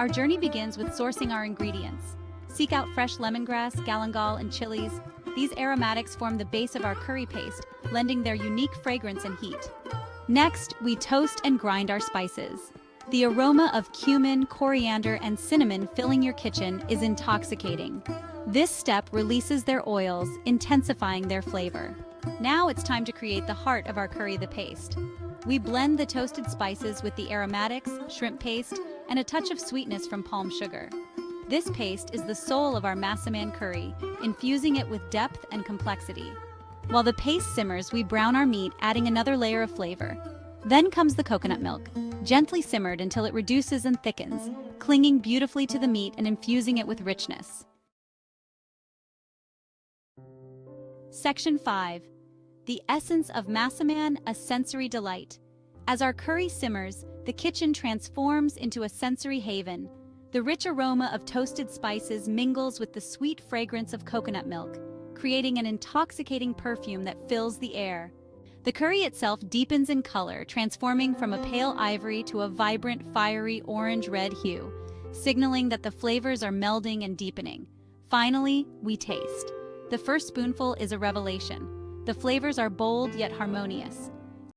Our journey begins with sourcing our ingredients. Seek out fresh lemongrass, galangal, and chilies. These aromatics form the base of our curry paste, lending their unique fragrance and heat. Next, we toast and grind our spices. The aroma of cumin, coriander, and cinnamon filling your kitchen is intoxicating. This step releases their oils, intensifying their flavor. Now it's time to create the heart of our curry, the paste. We blend the toasted spices with the aromatics, shrimp paste, and a touch of sweetness from palm sugar. This paste is the soul of our Massaman curry, infusing it with depth and complexity. While the paste simmers, we brown our meat, adding another layer of flavor. Then comes the coconut milk, gently simmered until it reduces and thickens, clinging beautifully to the meat and infusing it with richness. Section 5. The essence of Massaman, a sensory delight. As our curry simmers, the kitchen transforms into a sensory haven. The rich aroma of toasted spices mingles with the sweet fragrance of coconut milk, creating an intoxicating perfume that fills the air. The curry itself deepens in color, transforming from a pale ivory to a vibrant, fiery orange-red hue, signaling that the flavors are melding and deepening. Finally, we taste. The first spoonful is a revelation. The flavors are bold yet harmonious.